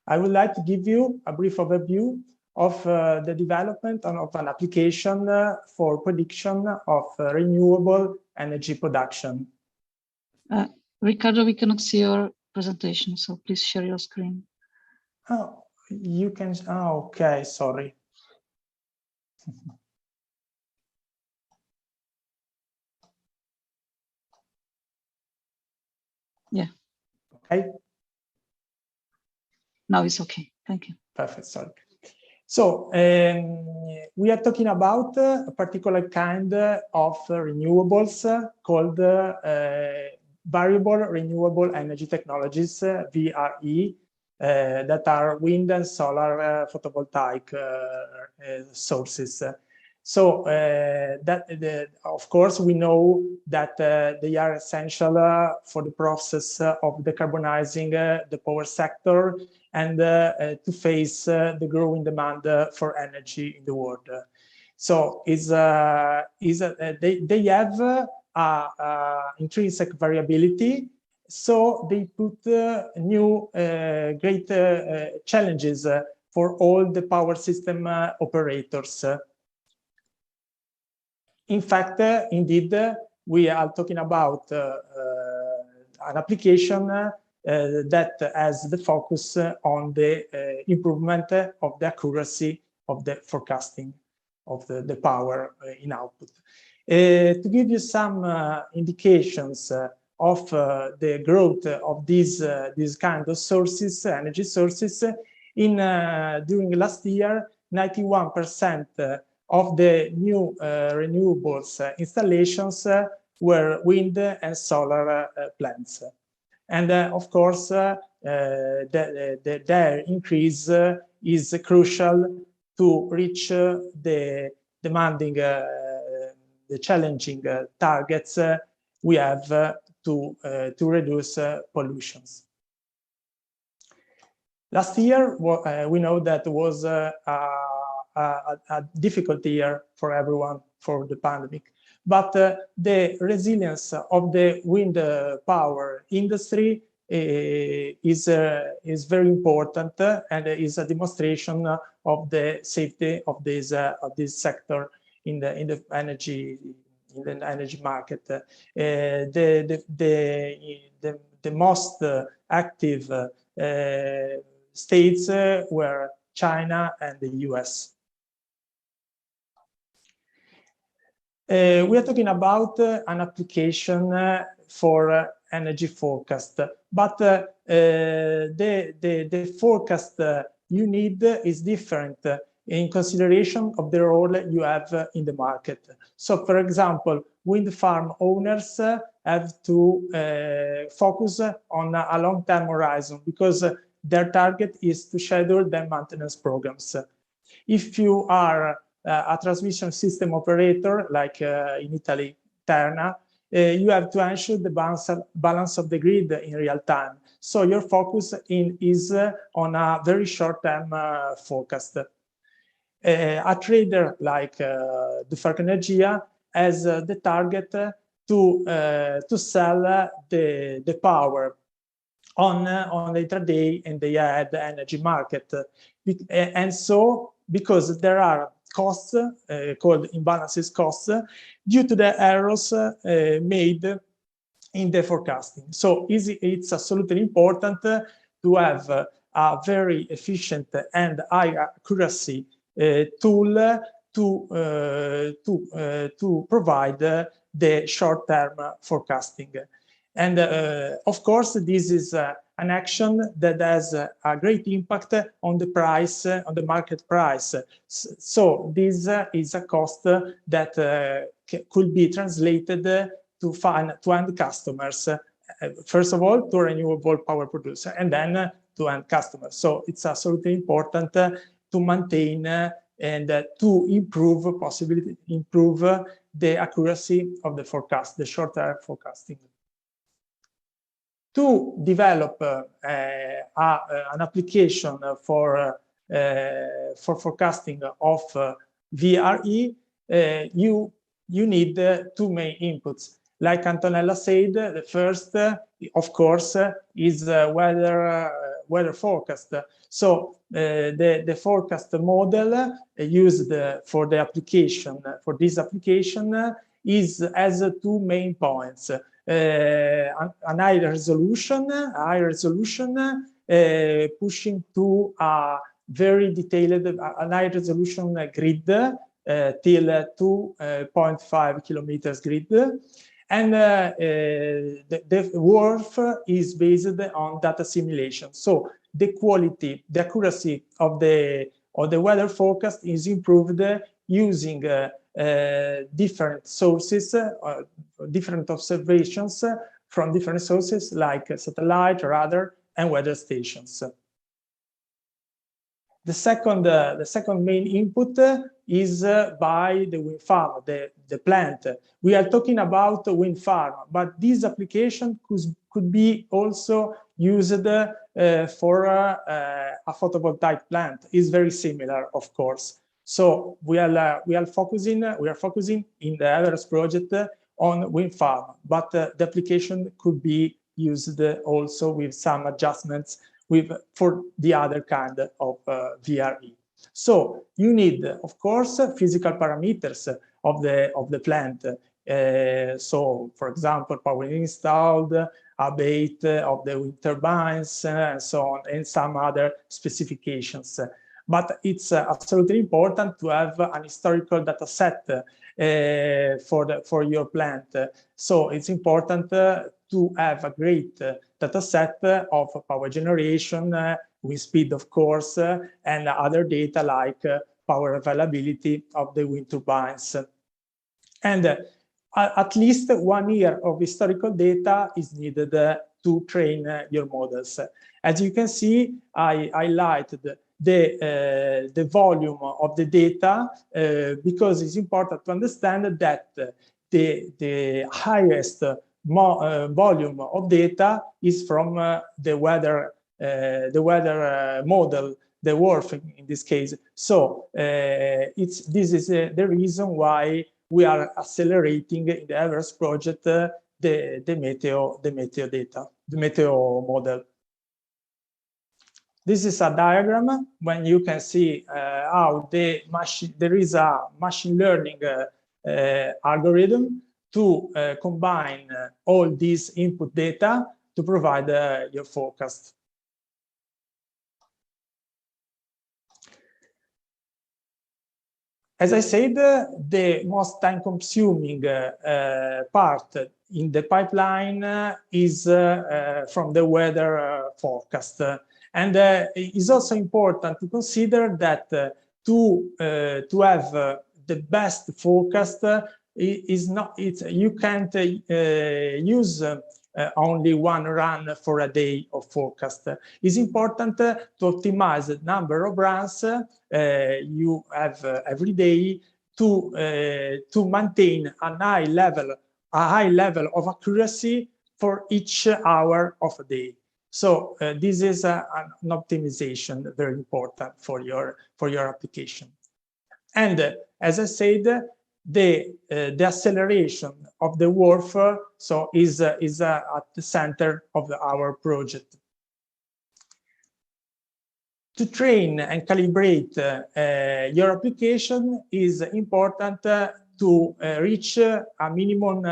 [SPEAKER 6] I would like to give you a brief overview of the development of an application for prediction of renewable energy production.
[SPEAKER 2] Ricardo, we cannot see your presentation, so please share your screen.
[SPEAKER 6] Oh, you can, oh, okay, sorry.
[SPEAKER 2] Yeah.
[SPEAKER 6] Okay.
[SPEAKER 2] Now it's okay. Thank you.
[SPEAKER 6] Perfect. Sorry. So we are talking about a particular kind of renewables called variable renewable energy technologies, VRE, that are wind and solar photovoltaic sources. So of course, we know that they are essential for the process of decarbonizing the power sector and to face the growing demand for energy in the world. So they have intrinsic variability. So they put new great challenges for all the power system operators. In fact, indeed, we are talking about an application that has the focus on the improvement of the accuracy of the forecasting of the power in output. To give you some indications of the growth of these kind of sources, energy sources, during last year, 91% of the new renewables installations were wind and solar plants. And of course, their increase is crucial to reach the demanding, the challenging targets we have to reduce pollutions. Last year, we know that was a difficult year for everyone for the pandemic. But the resilience of the wind power industry is very important and is a demonstration of the safety of this sector in the energy market. The most active states were China and the US. We are talking about an application for energy forecast, but the forecast you need is different in consideration of the role you have in the market. So, for example, wind farm owners have to focus on a long-term horizon because their target is to schedule their maintenance programs. If you are a transmission system operator, like in Italy, Terna, you have to ensure the balance of the grid in real time. So your focus is on a very short-term forecast. A trader like Duferco Energia has the target to sell the power on the intraday and day ahead energy market. And so, because there are costs called imbalances costs due to the errors made in the forecasting. So it's absolutely important to have a very efficient and high accuracy tool to provide the short-term forecasting. And of course, this is an action that has a great impact on the price, on the market price. So this is a cost that could be translated to end customers. First of all, to renewable power producer, and then to end customers. So it's absolutely important to maintain and to improve, possibly improve the accuracy of the forecast, the short-term forecasting. To develop an application for forecasting of VRE, you need two main inputs. Like Antonella said, the first, of course, is weather forecast. So the forecast model used for the application, for this application, has two main points. An high resolution pushing to a very detailed, a high resolution grid till 2.5 kilometers grid. And the WRF is based on data simulation. So the quality, the accuracy of the weather forecast is improved using different sources, different observations from different sources like satellite, radar, and weather stations. The second main input is by the wind farm, the plant. We are talking about a wind farm, but this application could be also used for a photovoltaic plant. It's very similar, of course. So we are focusing in the Everest project on wind farm, but the application could be used also with some adjustments for the other kind of VRE. So you need, of course, physical parameters of the plant. So, for example, power installed, abate of the wind turbines, and so on, and some other specifications. But it's absolutely important to have an historical data set for your plant. So it's important to have a great data set of power generation, wind speed, of course, and other data like power availability of the wind turbines. And at least 1 year of historical data is needed to train your models. As you can see, I highlighted the volume of the data because it's important to understand that the highest volume of data is from the weather model, the WRF in this case. So this is the reason why we are accelerating in the Everest project the meteo data, the meteo model. This is a diagram when you can see how there is a machine learning algorithm to combine all these input data to provide your forecast. As I said, the most time-consuming part in the pipeline is from the weather forecast. And it's also important to consider that to have the best forecast is not, you can't use only one run for a day of forecast. It's important to optimize the number of runs you have every day to maintain a high level of accuracy for each hour of a day. So this is an optimization very important for your application. And as I said, the acceleration of the work so is at the center of our project. To train and calibrate your application is important to reach a minimum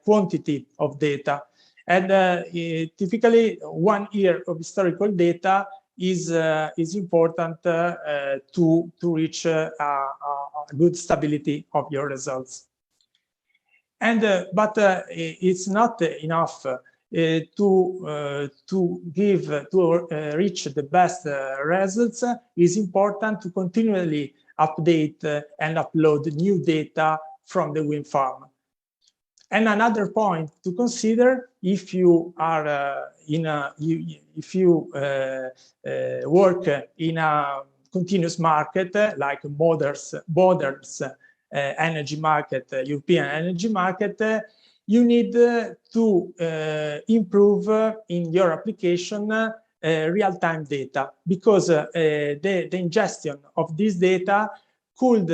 [SPEAKER 6] quantity of data. And typically 1 year of historical data is important to reach a good stability of your results. And but it's not enough to reach the best results. It's important to continually update and upload new data from the wind farm. And another point to consider, if you are if you work in a continuous market like modern energy market, European energy market, you need to improve in your application real-time data, because the ingestion of this data could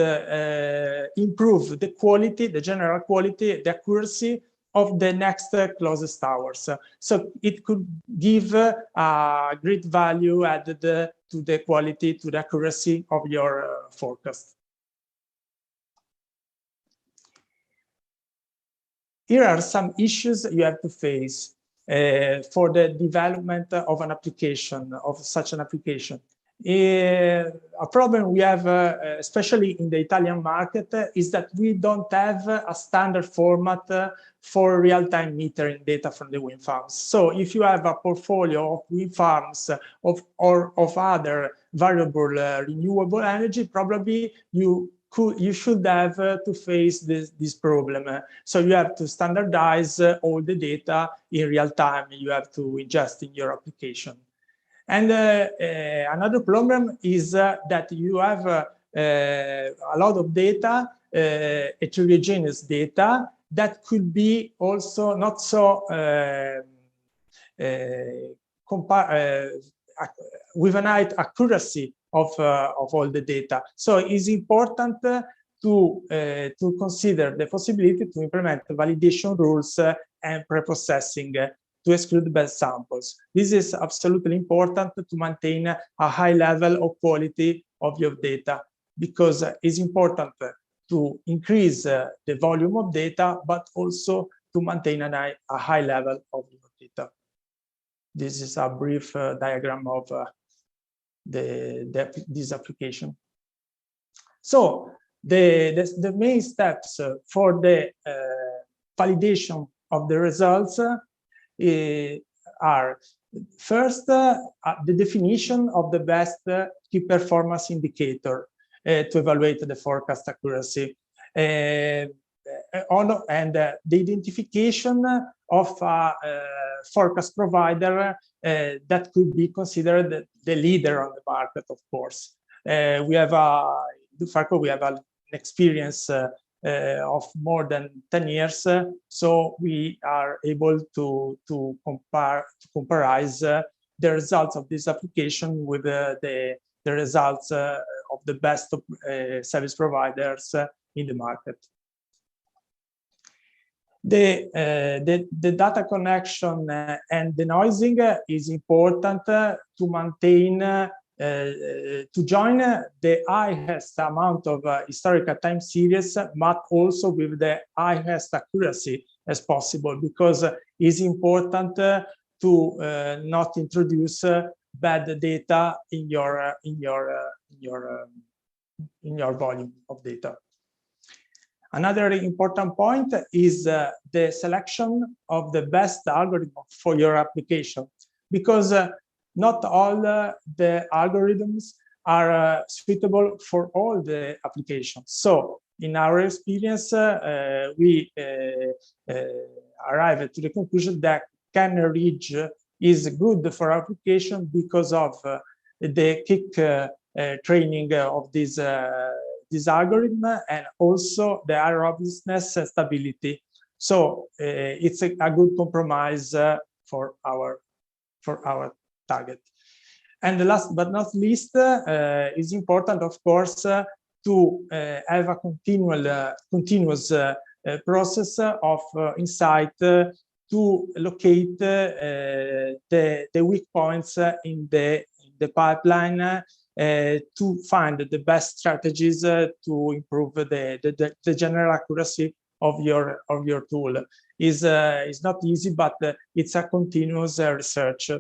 [SPEAKER 6] improve the quality, the general quality, the accuracy of the next closest hours. So it could give a great value added to the quality, to the accuracy of your forecast. Here are some issues you have to face for the development of an application, of such an application. A problem we have, especially in the Italian market, is that we don't have a standard format for real-time metering data from the wind farms. So if you have a portfolio of wind farms or of other variable renewable energy, probably you should have to face this problem. So you have to standardize all the data in real time you have to ingest in your application. And another problem is that you have a lot of data, heterogeneous data, that could be also not so with an high accuracy of all the data. So it's important to consider the possibility to implement validation rules and preprocessing to exclude bad samples. This is absolutely important to maintain a high level of quality of your data, because it's important to increase the volume of data, but also to maintain a high level of your data. This is a brief diagram of this application. So the main steps for the validation of the results are, first, the definition of the best key performance indicator to evaluate the forecast accuracy, and the identification of a forecast provider that could be considered the leader on the market, of course. We have we have an experience of more than 10 years, so we are able to compare the results of this application with the results of the best service providers in the market. The data connection and denoising is important to maintain, to join the highest amount of historical time series, but also with the highest accuracy as possible, because it's important to not introduce bad data in in your volume of data. Another important point is the selection of the best algorithm for your application, because not all the algorithms are suitable for all the applications. So in our experience, we arrived to the conclusion that kernel ridge is good for application because of the quick training of this algorithm, and also the high robustness and stability. So it's a good compromise for our target. And last but not least, is important, of course, to have a continuous process of insight to locate the weak points in the pipeline, to find the best strategies to improve the general accuracy of your tool. Is not easy, but it's a continuous research.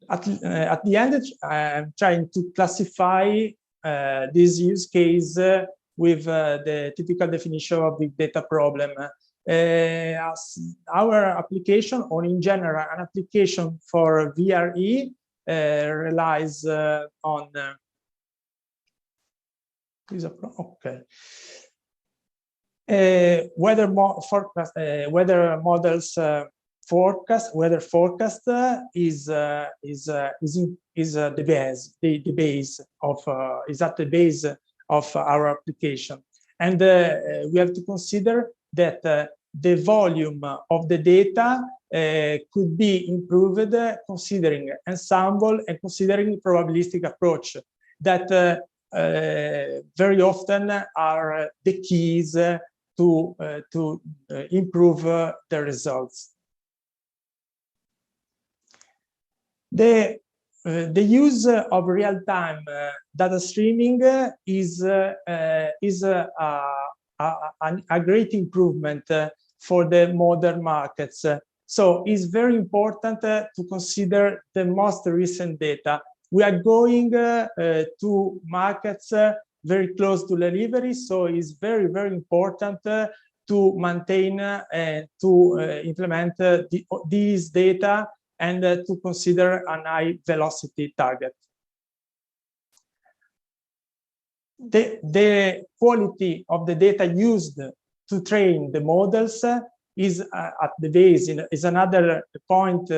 [SPEAKER 6] At the end, I'm trying to classify this use case with the typical definition of big data problem. As our application, or in general, an application for VRE relies on weather models weather forecast is at the base of our application, and we have to consider that the volume of the data could be improved considering ensemble and considering probabilistic approach that very often are the keys to improve the results. The use of real-time data streaming is a great improvement for the modern markets. So it's very important to consider the most recent data. We are going to markets very close to delivery, so it's very, very important to maintain and to implement these data and to consider a high velocity target. The quality of the data used to train the models is at the base, is another point,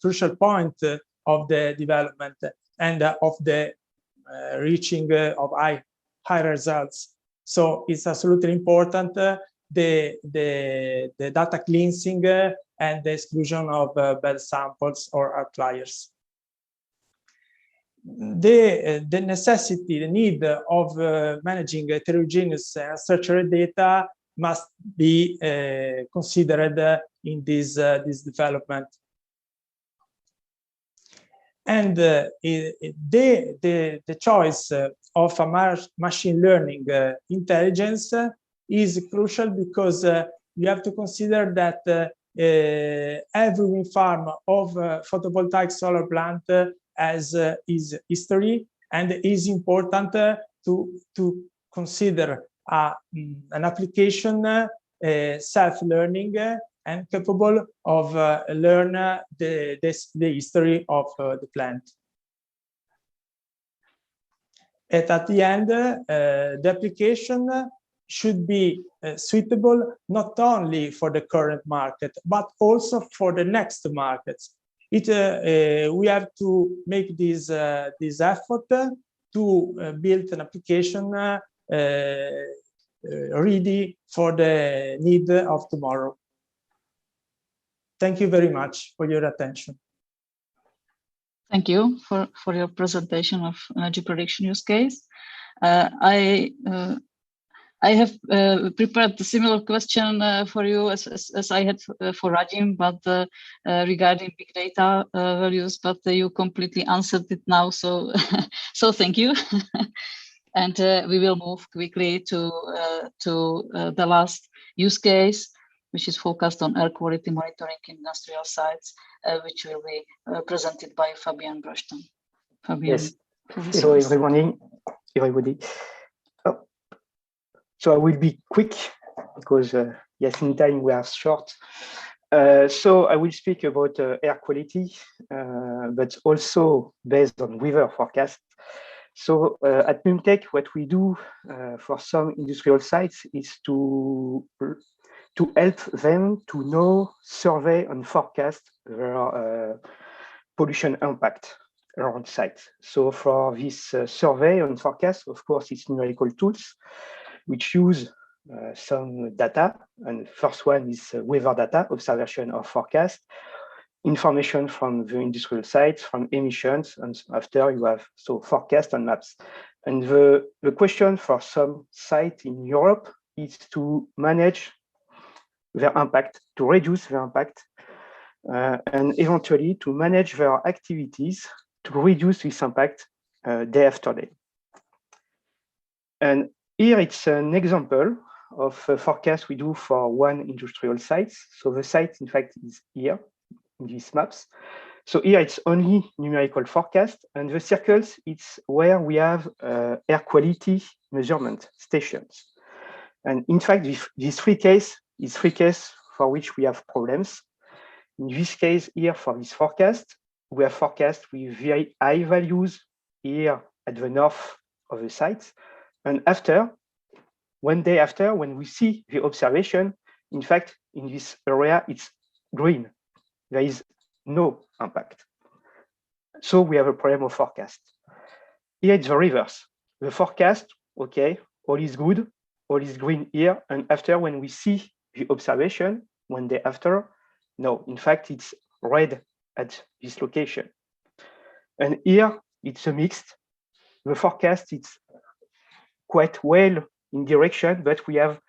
[SPEAKER 6] crucial point of the development and of the reaching of high results. So it's absolutely important the data cleansing and the exclusion of bad samples or outliers. The necessity, the need of managing heterogeneous and structured data must be considered in this development. And the choice of a machine learning intelligence is crucial because you have to consider that every wind farm of photovoltaic solar plant has its history, and it is important to consider an application self-learning and capable of learn the history of the plant. And at the end, the application should be suitable not only for the current market, but also for the next markets. We have to make this effort to build an application ready for the need of tomorrow. Thank you very much for your attention.
[SPEAKER 2] Thank you for your presentation of energy prediction use case. I have prepared a similar question for you as I had for Radim, but regarding big data values, but you completely answered it now, so so thank you. And we will move quickly to the last use case, which is focused on air quality monitoring in industrial sites, which will be presented by Fabian Broshton. Fabian.
[SPEAKER 7] Yes, Hello, every morning, everybody. Oh. So I will be quick because, yes, in time we are short. So I will speak about air quality, but also based on weather forecast. So at Numtech, what we do for some industrial sites is to help them to know, survey, and forecast their pollution impact around sites. So for this survey and forecast, of course, it's numerical tools which use some data. And first one is weather data, observation or forecast, information from the industrial sites, from emissions, and after you have forecast and maps. And the question for some sites in Europe is to manage their impact, to reduce their impact, and eventually to manage their activities to reduce this impact day after day. And here it's an example of a forecast we do for one industrial site. So the site, in fact, is here in these maps. So here it's only numerical forecast, and the circles, it's where we have air quality measurement stations. And in fact, this three case is three cases for which we have problems. In this case here for this forecast, we have forecast with very high values here at the north of the site. And after, one day after, when we see the observation, in fact, in this area, it's green. There is no impact. So we have a problem of forecast. Here it's the reverse. The forecast, okay, all is good, all is green here. And after, when we see the observation, one day after, no, in fact, it's red at this location. And here it's a mixed. The forecast, it's quite well in direction, but we are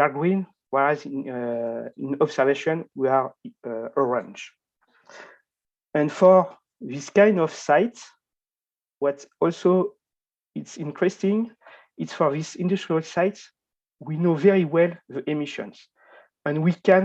[SPEAKER 7] green, whereas in observation, we are orange. And for this kind of site, what also it's interesting, it's for these industrial sites, we know very well the emissions. And we can